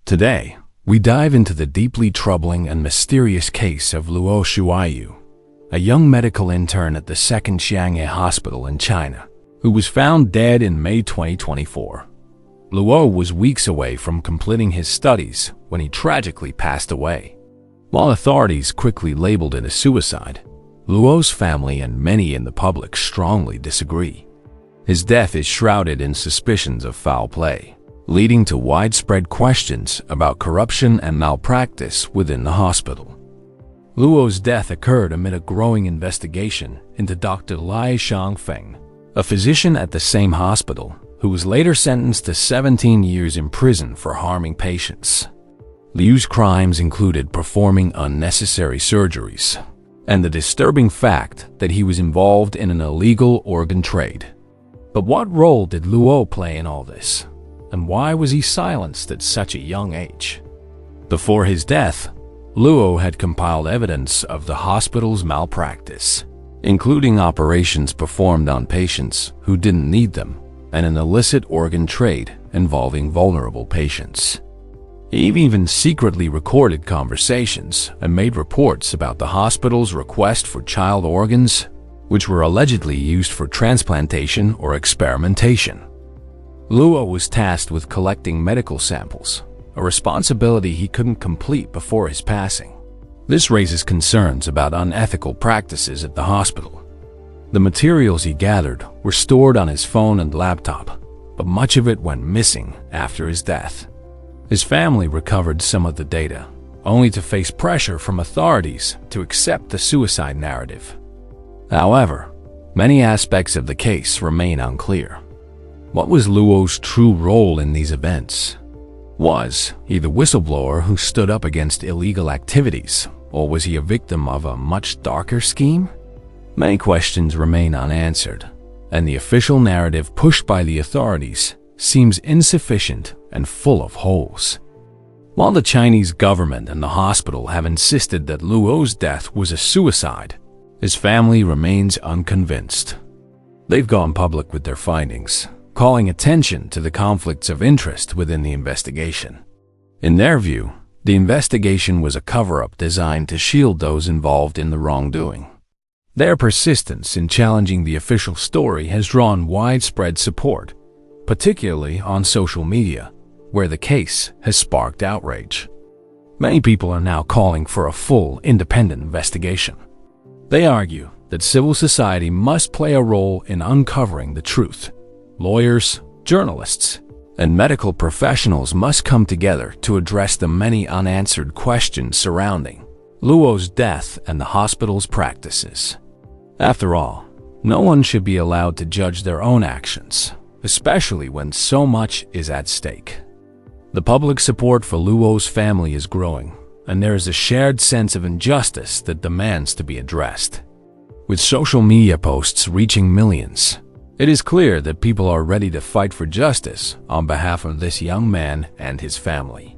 Today, we dive into the deeply troubling and mysterious case of Luo Shuaiyu, a young medical intern at the second Xiangya hospital in China, who was found dead in May 2024. Luo was weeks away from completing his studies when he tragically passed away. While authorities quickly labeled it a suicide, Luo's family and many in the public strongly disagree. His death is shrouded in suspicions of foul play, leading to widespread questions about corruption and malpractice within the hospital. Luo's death occurred amid a growing investigation into Dr. Lai Xiangfeng, a physician at the same hospital who was later sentenced to 17 years in prison for harming patients. Liu's crimes included performing unnecessary surgeries and the disturbing fact that he was involved in an illegal organ trade. But what role did Luo play in all this? And why was he silenced at such a young age? Before his death, Luo had compiled evidence of the hospital's malpractice, including operations performed on patients who didn't need them and an illicit organ trade involving vulnerable patients. He even secretly recorded conversations and made reports about the hospital's request for child organs, which were allegedly used for transplantation or experimentation. Luo was tasked with collecting medical samples, a responsibility he couldn't complete before his passing. This raises concerns about unethical practices at the hospital. The materials he gathered were stored on his phone and laptop, but much of it went missing after his death. His family recovered some of the data, only to face pressure from authorities to accept the suicide narrative. However, many aspects of the case remain unclear. What was Luo's true role in these events? Was he the whistleblower who stood up against illegal activities, or was he a victim of a much darker scheme? Many questions remain unanswered, and the official narrative pushed by the authorities seems insufficient and full of holes. While the Chinese government and the hospital have insisted that Luo's death was a suicide, his family remains unconvinced. They've gone public with their findings, calling attention to the conflicts of interest within the investigation. In their view, the investigation was a cover-up designed to shield those involved in the wrongdoing. Their persistence in challenging the official story has drawn widespread support, particularly on social media, where the case has sparked outrage. Many people are now calling for a full, independent investigation. They argue that civil society must play a role in uncovering the truth. Lawyers, journalists, and medical professionals must come together to address the many unanswered questions surrounding Luo's death and the hospital's practices. After all, no one should be allowed to judge their own actions, especially when so much is at stake. The public support for Luo's family is growing, and there is a shared sense of injustice that demands to be addressed. With social media posts reaching millions, it is clear that people are ready to fight for justice on behalf of this young man and his family.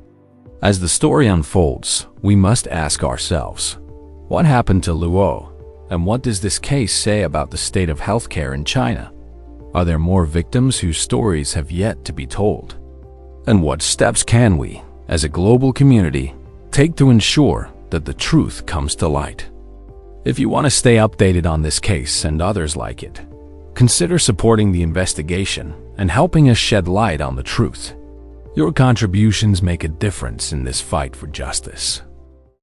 As the story unfolds, we must ask ourselves, what happened to Luo, and what does this case say about the state of healthcare in China? Are there more victims whose stories have yet to be told? And what steps can we, as a global community, take to ensure that the truth comes to light? If you want to stay updated on this case and others like it, consider supporting the investigation and helping us shed light on the truth. Your contributions make a difference in this fight for justice.